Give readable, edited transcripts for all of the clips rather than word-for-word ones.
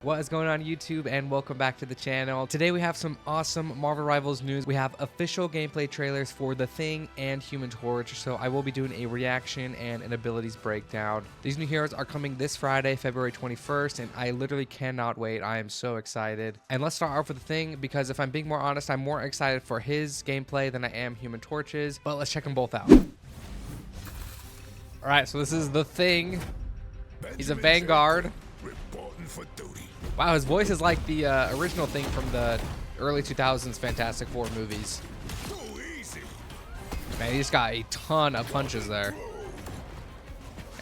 What is going on YouTube, and welcome back to the channel. Today we have some awesome Marvel Rivals news. We have official gameplay trailers for The Thing and Human Torch, so I will be doing a reaction and an abilities breakdown. These new heroes are coming this Friday, February 21st, and I literally cannot wait. I am so excited. And let's start off with The Thing, because if I'm being more honest, I'm more excited for his gameplay than I am Human Torch's, but let's check them both out. Alright, so this is The Thing. He's a Vanguard. Wow, his voice is like the original Thing from the early 2000s Fantastic Four movies. Man, he just got a ton of punches there.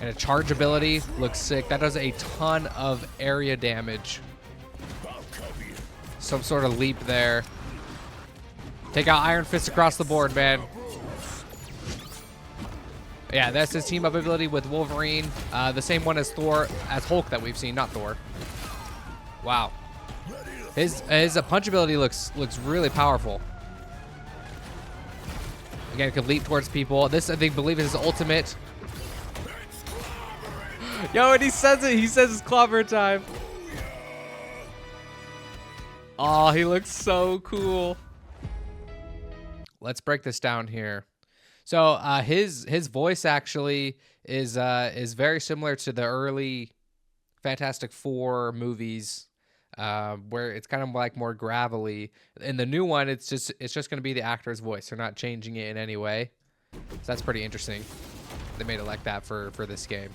And a charge ability looks sick. That does a ton of area damage. Some sort of leap there. Take out Iron Fist across the board, man. Yeah, that's his team up ability with Wolverine. The same one as Hulk that we've seen, not Thor. Wow. His punch ability looks really powerful. Again, could leap towards people. This, I believe, is his ultimate. Yo, and he says it. He says it's clobber time. Oh, he looks so cool. Let's break this down here. So his voice actually is very similar to the early Fantastic Four movies, where it's kind of like more gravelly. In the new one, it's just going to be the actor's voice. They're not changing it in any way. So that's pretty interesting. They made it like that for this game.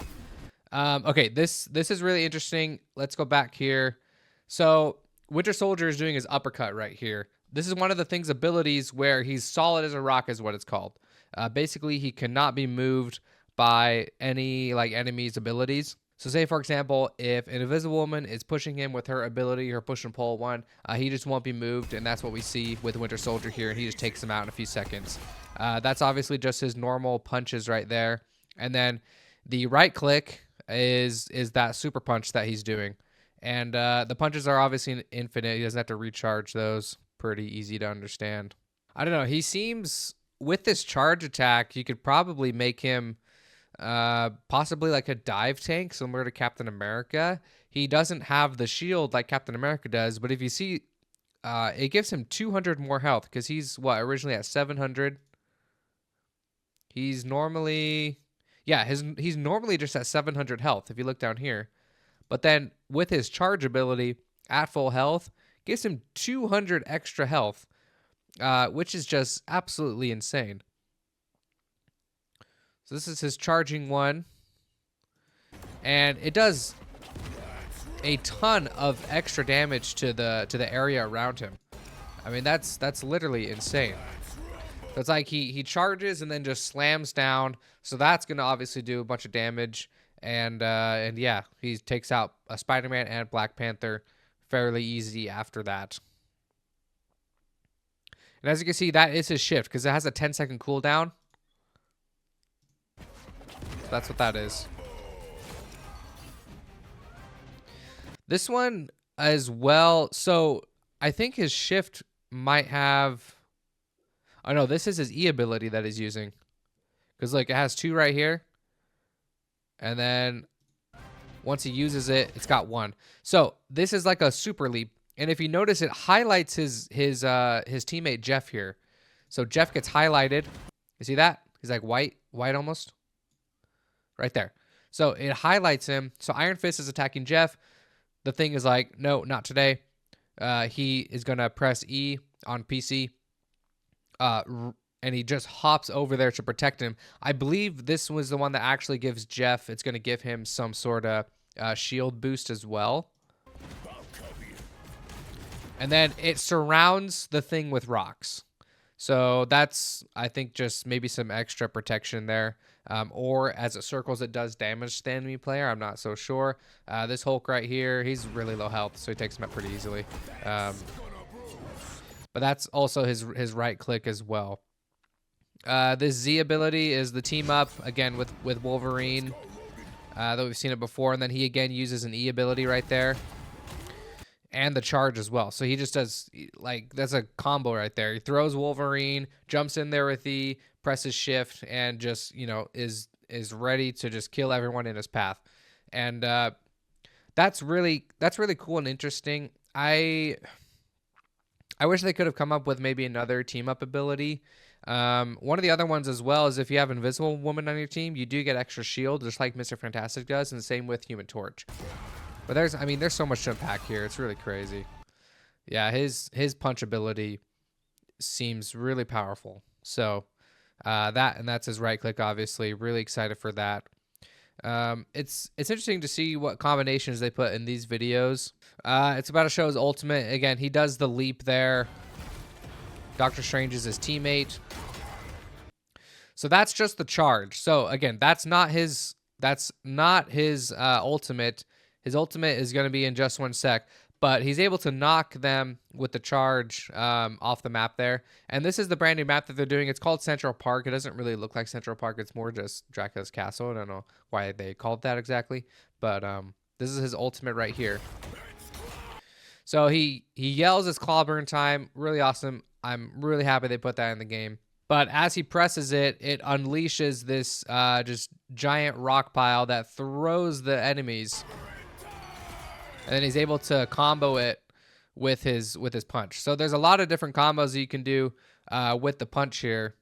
Okay, this is really interesting. Let's go back here. So Winter Soldier is doing his uppercut right here. This is one of the Thing's abilities where he's solid as a rock, is what it's called. Basically, he cannot be moved by any enemy's abilities. So say, for example, if an Invisible Woman is pushing him with her ability, her push and pull one, he just won't be moved, and that's what we see with Winter Soldier here, and he just takes him out in a few seconds. That's obviously just his normal punches right there. And then the right click is that super punch that he's doing. And the punches are obviously infinite. He doesn't have to recharge those. Pretty easy to understand. I don't know. He seems, with this charge attack, you could probably make him possibly like a dive tank, similar to Captain America. He doesn't have the shield like Captain America does, but if you see, it gives him 200 more health, because he's originally at 700. He's normally, yeah, he's normally just at 700 health if you look down here. But then with his charge ability at full health, gives him 200 extra health, which is just absolutely insane. So this is his charging one, and it does a ton of extra damage to the area around him. I mean, that's literally insane. So it's like he charges and then just slams down. So that's gonna obviously do a bunch of damage, and yeah, he takes out a Spider-Man and Black Panther fairly easy after that. And as you can see, that is his shift, because it has a 10-second cooldown. So that's what that is. This one as well. So I think his shift might have... Oh no, this is his E ability that he's using. Because like it has two right here. And then once he uses it, it's got one. So this is like a super leap. And if you notice, it highlights his teammate Jeff here. So Jeff gets highlighted. You see that? He's like white almost. Right there. So it highlights him. So Iron Fist is attacking Jeff. The Thing is like, no, not today. He is going to press E on PC. And he just hops over there to protect him. I believe this was the one that actually gives Jeff, it's going to give him some sort of shield boost as well. And then it surrounds the Thing with rocks. So that's, I think, just maybe some extra protection there. Or as it circles, it does damage to the enemy player. I'm not so sure. This Hulk right here, he's really low health, so he takes him out pretty easily. But that's also his right click as well. This Z ability is the team up, again, with Wolverine. That we've seen it before. And then he, again, uses an E ability right there. And the charge as well. So he just does, like, that's a combo right there. He throws Wolverine, jumps in there with E, presses shift, and just, you know, is ready to just kill everyone in his path. And That's really cool and interesting. I wish they could have come up with maybe another team up ability. One of the other ones as well is if you have Invisible Woman on your team, you do get extra shield, just like Mr. Fantastic does, and the same with Human Torch. But there's so much to unpack here. It's really crazy. Yeah, his punch ability seems really powerful. So that's his right click, obviously. Really excited for that. It's interesting to see what combinations they put in these videos. It's about to show his ultimate. Again, he does the leap there. Doctor Strange is his teammate. So that's just the charge. So again, that's not his ultimate. His ultimate is going to be in just 1 sec, but he's able to knock them with the charge off the map there. And this is the brand new map that they're doing. It's called Central Park. It doesn't really look like Central Park. It's more just Dracula's Castle. I don't know why they called it that exactly, but this is his ultimate right here. So he yells his Clawburn time. Really awesome. I'm really happy they put that in the game. But as he presses it, it unleashes this just giant rock pile that throws the enemies. And then he's able to combo it with his punch. So there's a lot of different combos that you can do with the punch here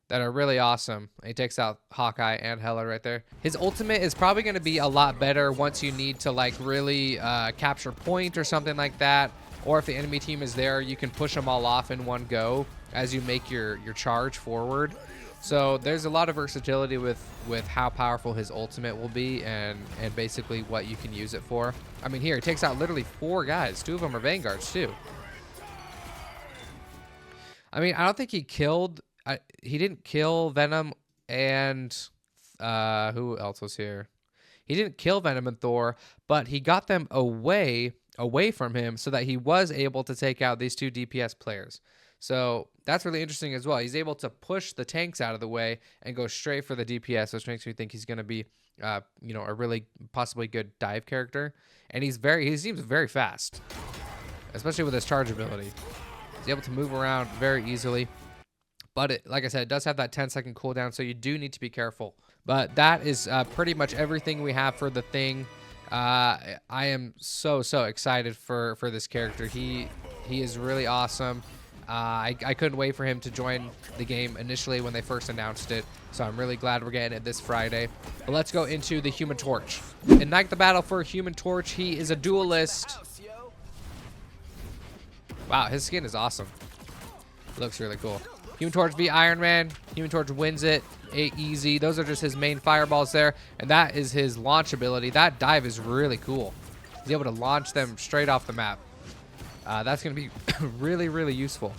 that are really awesome. He takes out Hawkeye and Hela right there. His ultimate is probably going to be a lot better once you need to like really capture point or something like that. Or if the enemy team is there, you can push them all off in one go as you make your charge forward. So there's a lot of versatility with how powerful his ultimate will be and basically what you can use it for. I mean, here, he takes out literally 4 guys. 2 of them are Vanguards, too. I mean, I don't think he killed... he didn't kill Venom and... who else was here? He didn't kill Venom and Thor, but he got them away from him so that he was able to take out these 2 DPS players. So that's really interesting as well. He's able to push the tanks out of the way and go straight for the DPS, which makes me think he's going to be, a really possibly good dive character. And he seems very fast, especially with his charge ability. He's able to move around very easily. But like I said, it does have that 10-second cooldown, so you do need to be careful. But that is pretty much everything we have for the thing. I am so excited for this character. He is really awesome. I couldn't wait for him to join the game initially when they first announced it, so I'm really glad we're getting it this Friday. But let's go into the Human Torch. Ignite the battle for Human Torch. He is a duelist. Wow, his skin is awesome. Looks really cool. Human Torch v Iron Man. Human Torch wins it. Easy. Those are just his main fireballs there, and that is his launch ability. That dive is really cool. He's able to launch them straight off the map. That's going to be really useful.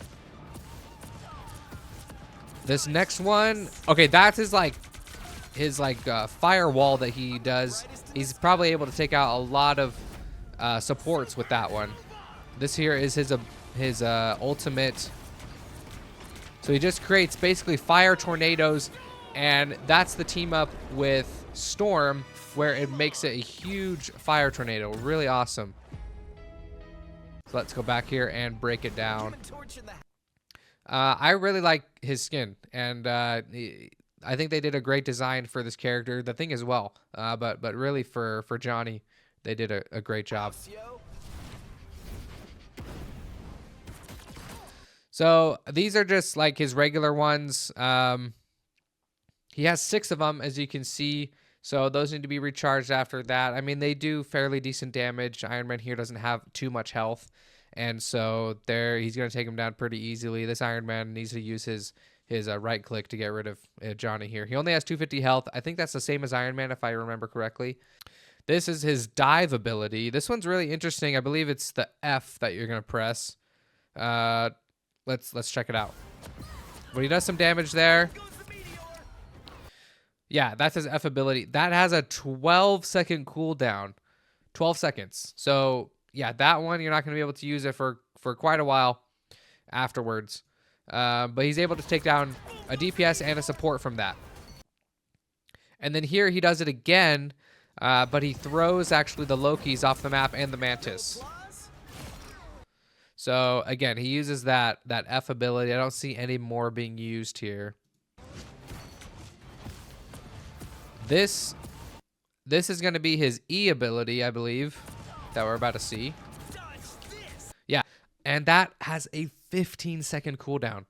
This next one, okay, that's his firewall that he does. He's probably able to take out a lot of supports with that one. This here is his ultimate. So he just creates basically fire tornadoes, and that's the team up with Storm, where it makes it a huge fire tornado. Really awesome. So let's go back here and break it down. I really like his skin, and I think they did a great design for this character. The thing as well, but really for Johnny, they did a great job. So these are just like his regular ones. He has 6 of them, as you can see. So those need to be recharged after that. I mean, they do fairly decent damage. Iron Man here doesn't have too much health, and so he's going to take him down pretty easily. This Iron Man needs to use his right click to get rid of Johnny here. He only has 250 health. I think that's the same as Iron Man, if I remember correctly. This is his dive ability. This one's really interesting. I believe it's the F that you're going to press. Let's check it out. But he does some damage there. Yeah, that's his F ability. That has a 12-second cooldown. 12 seconds. So, yeah, that one, you're not going to be able to use it for quite a while afterwards. But he's able to take down a DPS and a support from that. And then here he does it again, but he throws actually the Lokis off the map and the Mantis. So, again, he uses that F ability. I don't see any more being used here. This this is going to be his E ability, I believe, that we're about to see. Yeah, and that has a 15-second cooldown.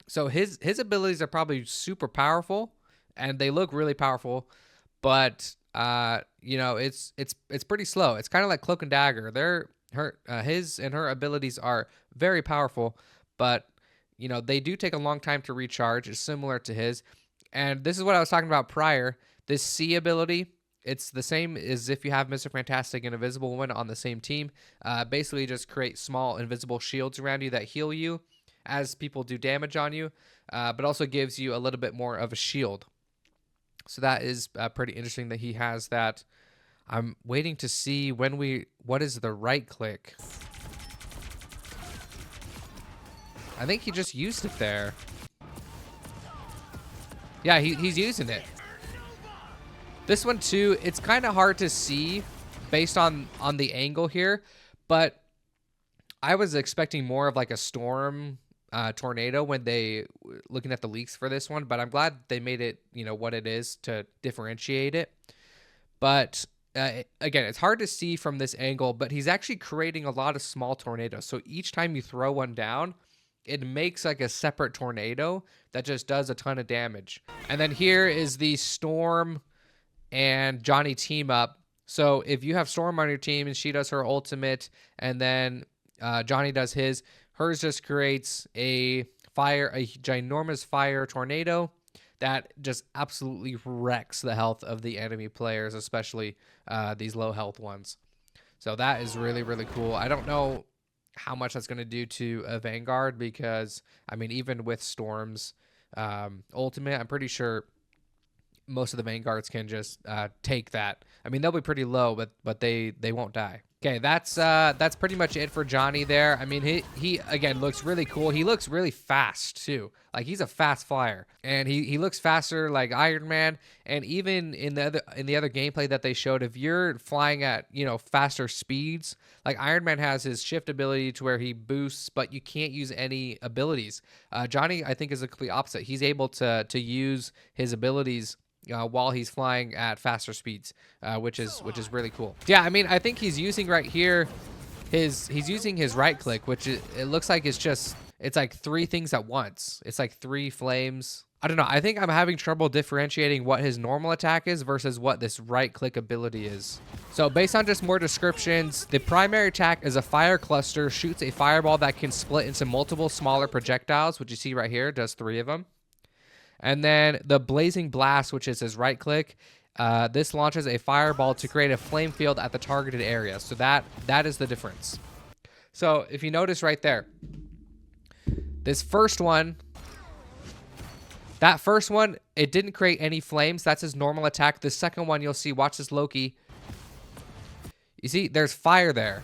So his abilities are probably super powerful, and they look really powerful, but you know, it's pretty slow. It's kind of like Cloak and Dagger. His and her abilities are very powerful, but you know, they do take a long time to recharge. It's similar to his. And this is what I was talking about prior. This C ability, it's the same as if you have Mr. Fantastic and Invisible Woman on the same team. Basically just create small invisible shields around you that heal you as people do damage on you, but also gives you a little bit more of a shield. So that is pretty interesting that he has that. I'm waiting to see what is the right click. I think he just used it there. Yeah, he's using it. This one too, it's kind of hard to see based on the angle here, but I was expecting more of like a storm tornado when they looking at the leaks for this one, but I'm glad they made it, you know, what it is to differentiate it. But again, it's hard to see from this angle, but he's actually creating a lot of small tornadoes. So each time you throw one down, it makes like a separate tornado that just does a ton of damage. And then here is the Storm and Johnny team up. So if you have Storm on your team and she does her ultimate, and then Johnny does his, hers just creates a ginormous fire tornado that just absolutely wrecks the health of the enemy players, especially these low health ones. So that is really, really cool. I don't know how much that's going to do to a Vanguard, because I mean, even with Storm's ultimate, I'm pretty sure most of the Vanguards can just take that. I mean, they'll be pretty low, but they won't die. Okay, that's pretty much it for Johnny there. I mean, he again looks really cool. He looks really fast too. Like, he's a fast flyer, and he looks faster like Iron Man. And even in the other gameplay that they showed, if you're flying at, you know, faster speeds, like Iron Man has his shift ability to where he boosts, but you can't use any abilities. Johnny, I think, is the complete opposite. He's able to use his abilities while he's flying at faster speeds, which is really cool. Yeah, I mean, I think he's using right here he's using his right click, which it looks like it's like three things at once. It's like three flames. I don't know. I think I'm having trouble differentiating what his normal attack is versus what this right click ability is. So based on just more descriptions, the primary attack is a fire cluster, shoots a fireball that can split into multiple smaller projectiles, which you see right here, does 3 of them. And then the Blazing Blast, which is his right click, this launches a fireball to create a flame field at the targeted area. So that is the difference. So if you notice right there, this first one, it didn't create any flames. That's his normal attack. The second one, you'll see, watch this Loki. You see, there's fire there.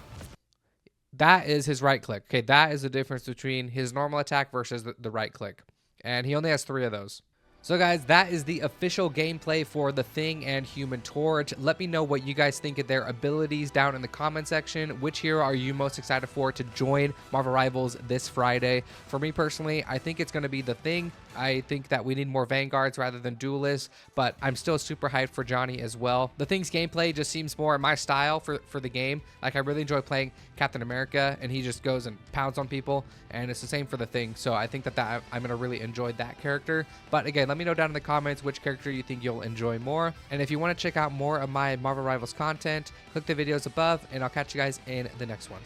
That is his right click. Okay, that is the difference between his normal attack versus the right click. And he only has 3 of those. So guys, that is the official gameplay for The Thing and Human Torch. Let me know what you guys think of their abilities down in the comment section. Which hero are you most excited for to join Marvel Rivals this Friday? For me personally, I think it's going to be The Thing. I think that we need more Vanguards rather than Duelists, but I'm still super hyped for Johnny as well. The Thing's gameplay just seems more my style for the game. Like, I really enjoy playing Captain America, and he just goes and pounds on people, and it's the same for The Thing. So I think that I'm going to really enjoy that character. But again, let me know down in the comments which character you think you'll enjoy more. And if you want to check out more of my Marvel Rivals content, click the videos above, and I'll catch you guys in the next one.